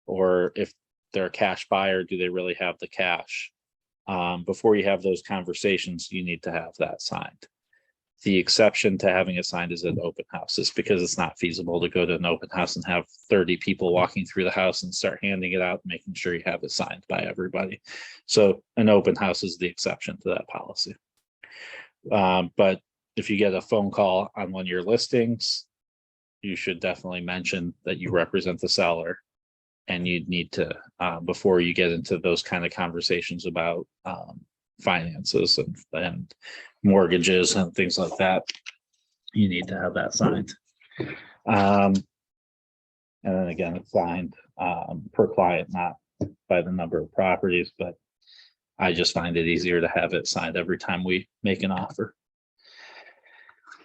or if they're a cash buyer, do they really have the cash? Before you have those conversations, you need to have that signed. The exception to having it signed is at open houses, because it's not feasible to go to an open house and have 30 people walking through the house and start handing it out, making sure you have it signed by everybody. So an open house is the exception to that policy. But if you get a phone call on one of your listings, you should definitely mention that you represent the seller, and you'd need to, before you get into those kind of conversations about finances and mortgages and things like that, you need to have that signed. And then again, it's signed per client, not by the number of properties, but I just find it easier to have it signed every time we make an offer.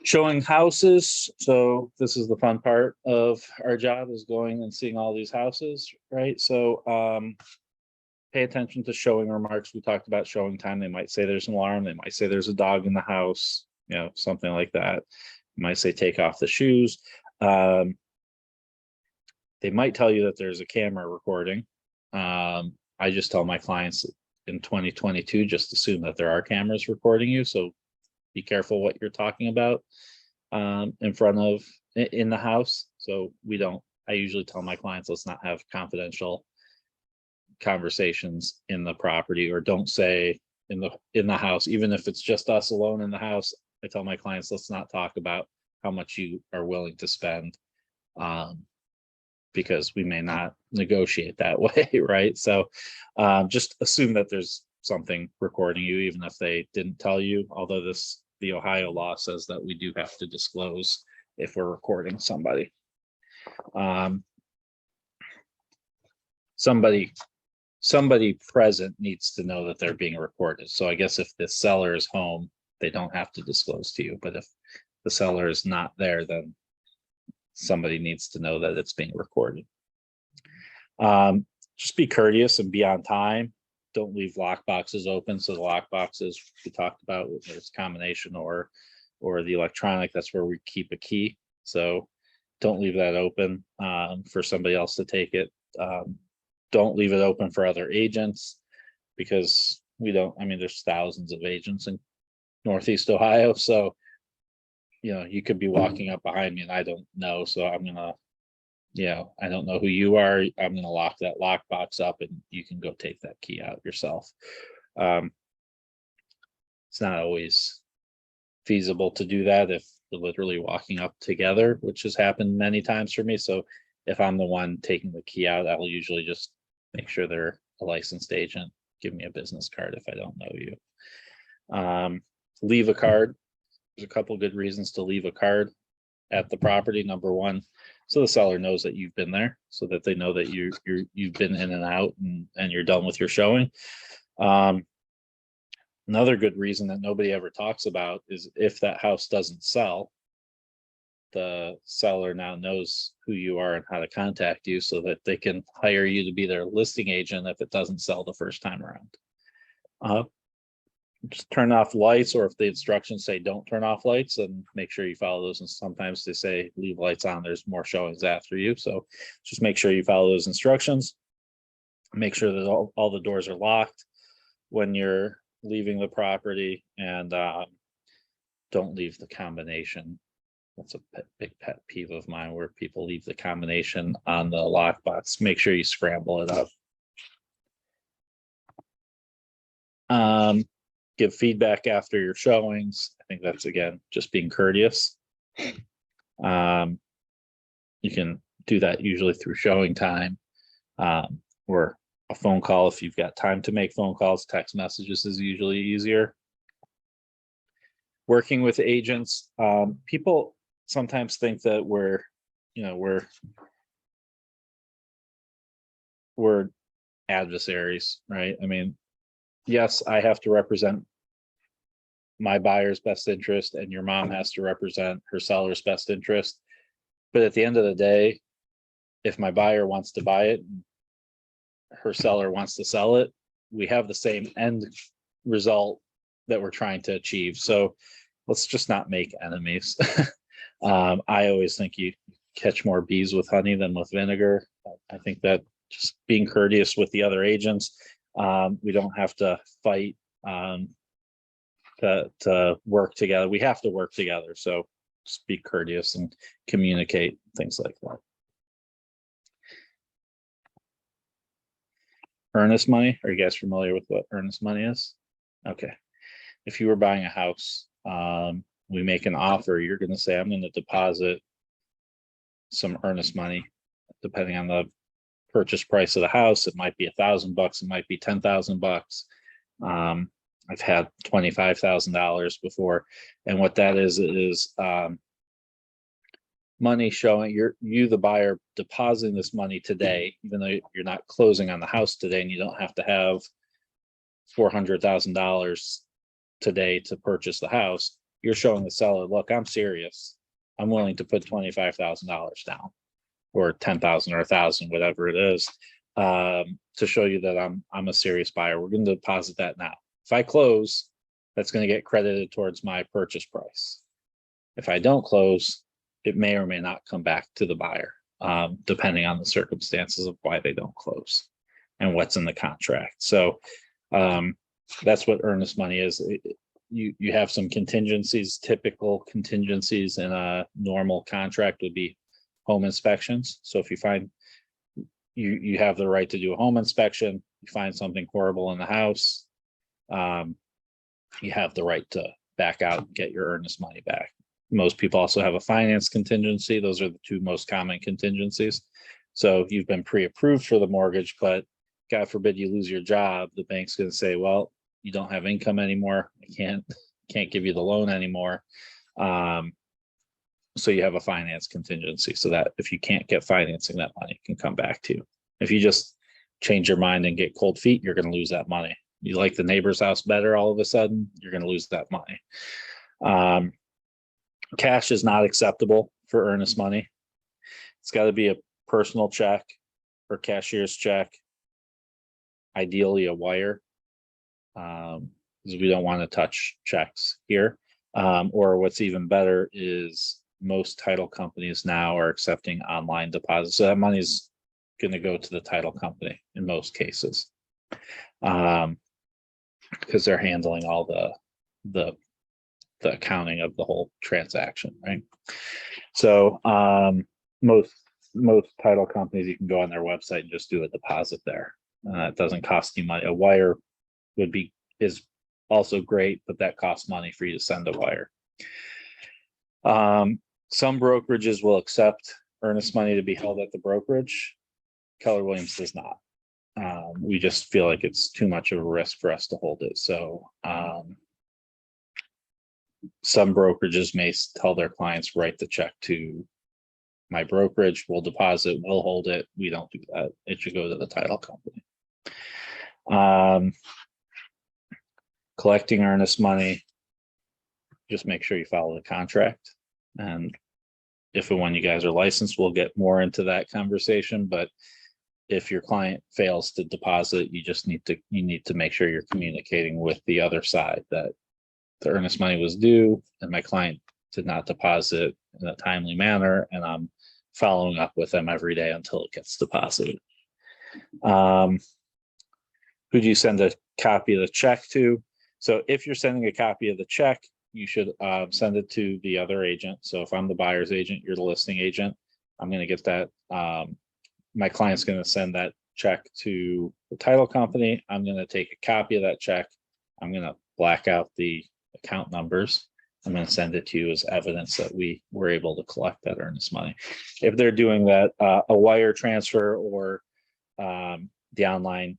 Showing houses. So this is the fun part of our job, is going and seeing all these houses, right? So pay attention to showing remarks. We talked about showing time. They might say there's an alarm. They might say there's a dog in the house, something like that. They might say take off the shoes. They might tell you that there's a camera recording. I just tell my clients in 2022, just assume that there are cameras recording you. So be careful what you're talking about in the house. So I usually tell my clients, let's not have confidential conversations in the property, or don't say in the house, even if it's just us alone in the house. I tell my clients, let's not talk about how much you are willing to spend, because we may not negotiate that way, right? So just assume that there's something recording you, even if they didn't tell you, although the Ohio law says that we do have to disclose if we're recording somebody. Somebody present needs to know that they're being recorded. So I guess if the seller is home, they don't have to disclose to you, but if the seller is not there, then somebody needs to know that it's being recorded. Just be courteous and be on time. Don't leave lock boxes open. So the lock boxes we talked about, whether it's combination or the electronic, that's where we keep a key. So don't leave that open for somebody else to take it. Don't leave it open for other agents, because there's thousands of agents in Northeast Ohio. So, you could be walking up behind me and I don't know. So I'm going to, I don't know who you are. I'm going to lock that lockbox up and you can go take that key out yourself. It's not always feasible to do that if they're literally walking up together, which has happened many times for me. So if I'm the one taking the key out, I will usually just make sure they're a licensed agent, give me a business card if I don't know you. Leave a card. There's a couple good reasons to leave a card at the property. Number one, so the seller knows that you've been there, so that they know that you've been in and out and you're done with your showing. Another good reason that nobody ever talks about is if that house doesn't sell, the seller now knows who you are and how to contact you so that they can hire you to be their listing agent if it doesn't sell the first time around. Just turn off lights, or if the instructions say don't turn off lights, then make sure you follow those. And sometimes they say leave lights on, there's more showings after you. So just make sure you follow those instructions. Make sure that all the doors are locked when you're leaving the property, and don't leave the combination. That's a big pet peeve of mine, where people leave the combination on the lockbox. Make sure you scramble it up. Give feedback after your showings. I think that's, again, just being courteous. You can do that usually through showing time, or a phone call if you've got time to make phone calls. Text messages is usually easier. Working with agents, people sometimes think that we're adversaries, right? I mean, yes, I have to represent my buyer's best interest, and your mom has to represent her seller's best interest. But at the end of the day, if my buyer wants to buy it, her seller wants to sell it, we have the same end result that we're trying to achieve. So let's just not make enemies. I always think you catch more bees with honey than with vinegar. I think that just being courteous with the other agents, we don't have to fight to work together. We have to work together. So just be courteous and communicate, things like that. Earnest money. Are you guys familiar with what earnest money is? Okay. If you were buying a house, we make an offer, you're going to say, I'm going to deposit some earnest money, depending on the purchase price of the house. It might be $1,000, it might be $10,000. I've had $25,000 before. And what that is money showing you, the buyer, depositing this money today, even though you're not closing on the house today, and you don't have to have $400,000 today to purchase the house. You're showing the seller, look, I'm serious. I'm willing to put $25,000 down, or 10,000 or 1,000, whatever it is, to show you that I'm a serious buyer. We're going to deposit that now. If I close, that's going to get credited towards my purchase price. If I don't close, it may or may not come back to the buyer, depending on the circumstances of why they don't close and what's in the contract. So that's what earnest money is. You have some contingencies. Typical contingencies in a normal contract would be home inspections. So if you find you have the right to do a home inspection, you find something horrible in the house, you have the right to back out and get your earnest money back. Most people also have a finance contingency. Those are the two most common contingencies. So you've been pre-approved for the mortgage, but God forbid you lose your job, the bank's going to say, well, you don't have income anymore. I can't give you the loan anymore. So you have a finance contingency, so that if you can't get financing, that money can come back to you. If you just change your mind and get cold feet, you're going to lose that money. You like the neighbor's house better, all of a sudden, you're going to lose that money. Cash is not acceptable for earnest money. It's got to be a personal check or cashier's check, ideally a wire, because we don't want to touch checks here. Or what's even better is most title companies now are accepting online deposits. So that money is going to go to the title company in most cases, because they're handling all the accounting of the whole transaction, right? So most title companies, you can go on their website and just do a deposit there. It doesn't cost you money. A wire is also great, but that costs money for you to send a wire. Some brokerages will accept earnest money to be held at the brokerage. Keller Williams does not. We just feel like it's too much of a risk for us to hold it. So some brokerages may tell their clients, write the check to my brokerage, we'll deposit, we'll hold it. We don't do that. It should go to the title company. Collecting earnest money, just make sure you follow the contract. And if and when you guys are licensed, we'll get more into that conversation. But if your client fails to deposit, you need to make sure you're communicating with the other side that the earnest money was due and my client did not deposit in a timely manner, and I'm following up with them every day until it gets deposited. Who do you send a copy of the check to? So if you're sending a copy of the check, you should send it to the other agent. So if I'm the buyer's agent, you're the listing agent, I'm going to get that. My client's going to send that check to the title company. I'm going to take a copy of that check. I'm going to black out the account numbers. I'm going to send it to you as evidence that we were able to collect that earnest money. If they're doing that, a wire transfer or the online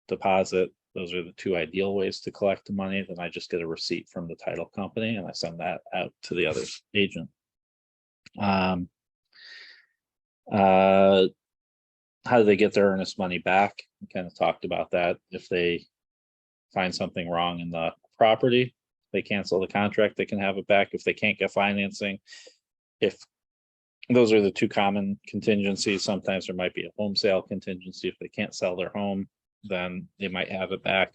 deposit, those are the two ideal ways to collect the money. Then I just get a receipt from the title company and I send that out to the other agent. How do they get their earnest money back? We kind of talked about that. If they find something wrong in the property, they cancel the contract, they can have it back. If they can't get financing, if those are the two common contingencies, sometimes there might be a home sale contingency. If they can't sell their home, then they might have it back.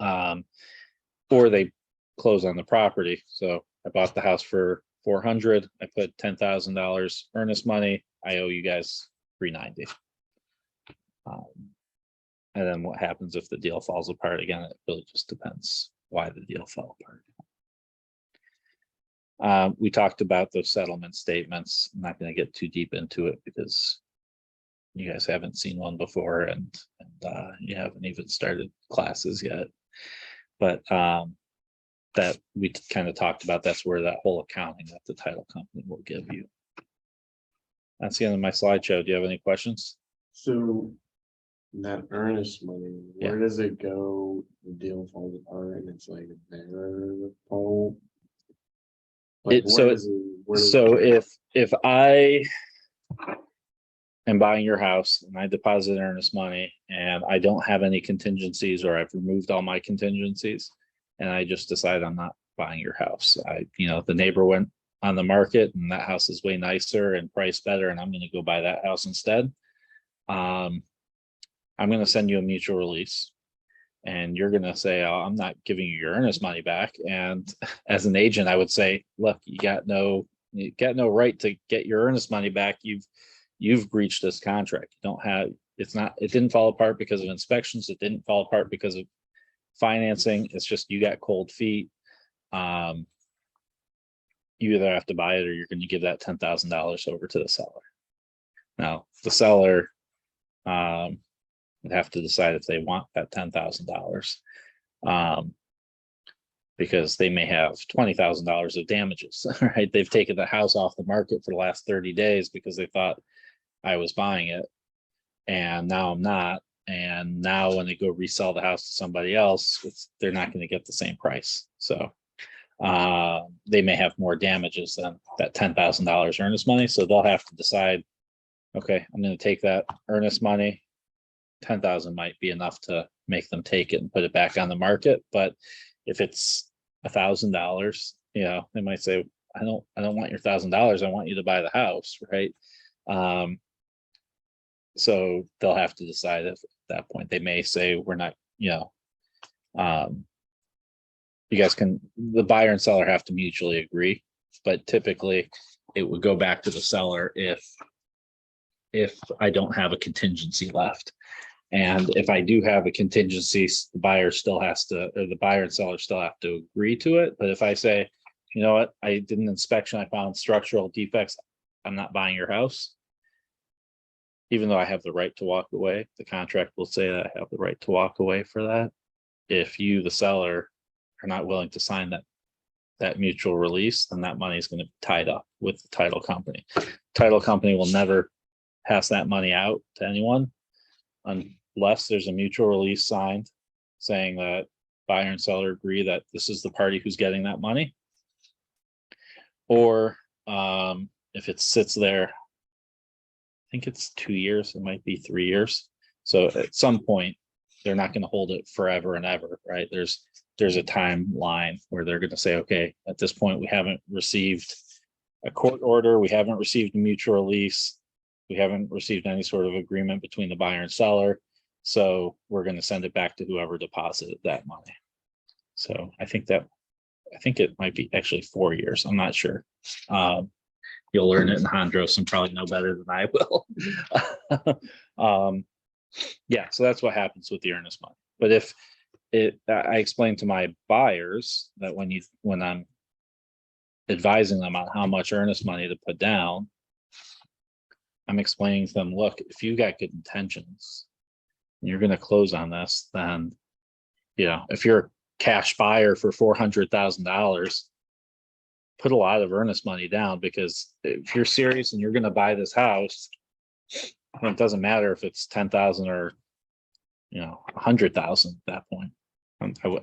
Or they close on the property. So I bought the house for $400. I put $10,000 earnest money. I owe you guys $390. And then what happens if the deal falls apart? Again, it really just depends why the deal fell apart. We talked about those settlement statements. I'm not going to get too deep into it because you guys haven't seen one before and you haven't even started classes yet. But that we kind of talked about, that's where that whole accounting that the title company will give you. That's the end of my slideshow. Do you have any questions? So that earnest money, where does it go? The deal falls apart and it's like their fault. Like, So if I am buying your house and I deposit earnest money and I don't have any contingencies, or I've removed all my contingencies and I just decide I'm not buying your house, the neighbor went on the market and that house is way nicer and priced better and I'm going to go buy that house instead. I'm going to send you a mutual release and you're going to say, oh, I'm not giving you your earnest money back. And as an agent, I would say, look, you got no right to get your earnest money back. You've breached this contract. You don't have, it didn't fall apart because of inspections. It didn't fall apart because of financing. It's just, you got cold feet. You either have to buy it or you're going to give that $10,000 over to the seller. Now the seller, would have to decide if they want that $10,000, because they may have $20,000 of damages, right? They've taken the house off the market for the last 30 days because they thought I was buying it and now I'm not. And now when they go resell the house to somebody else, they're not going to get the same price. So they may have more damages than that $10,000 earnest money. So they'll have to decide, okay, I'm going to take that earnest money. 10,000 might be enough to make them take it and put it back on the market. But if it's $1,000, they might say, I don't want your $1,000. I want you to buy the house, right? So they'll have to decide if at that point they may say, we're not, you guys the buyer and seller have to mutually agree, but typically it would go back to the seller if I don't have a contingency left. And if I do have a contingency, the buyer and seller still have to agree to it. But if I say, you know what, I did an inspection, I found structural defects, I'm not buying your house, even though I have the right to walk away, the contract will say that I have the right to walk away for that. If you, the seller, are not willing to sign that mutual release, then that money is going to be tied up with the title company. Title company will never pass that money out to anyone unless there's a mutual release signed saying that buyer and seller agree that this is the party who's getting that money. Or if it sits there, I think it's 2 years, it might be 3 years. So at some point, they're not going to hold it forever and ever, right? There's a timeline where they're going to say, okay, at this point, we haven't received a court order, we haven't received a mutual release, we haven't received any sort of agreement between the buyer and seller. So we're going to send it back to whoever deposited that money. So I think it might be actually 4 years. I'm not sure. You'll learn it in Hondros and probably know better than I will. Yeah, so that's what happens with the earnest money. But if I explained to my buyers that when I'm advising them on how much earnest money to put down, I'm explaining to them, look, if you got good intentions and you're going to close on this, then, if you're a cash buyer for $400,000, put a lot of earnest money down, because if you're serious and you're going to buy this house, it doesn't matter if it's 10,000 or 100,000 at that point.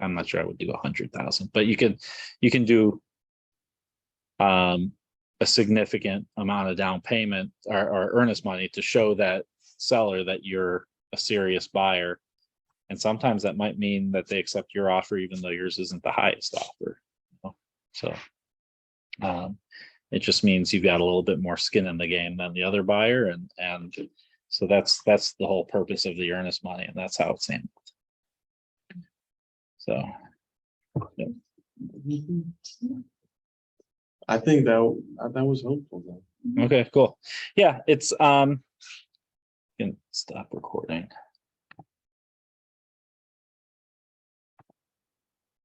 I'm not sure I would do 100,000, but you can do a significant amount of down payment or earnest money to show that seller that you're a serious buyer. And sometimes that might mean that they accept your offer even though yours isn't the highest offer. So it just means you've got a little bit more skin in the game than the other buyer, and so that's the whole purpose of the earnest money, and that's how it's handled. So I think that was hopeful though. Okay, cool. Yeah, it's can stop recording.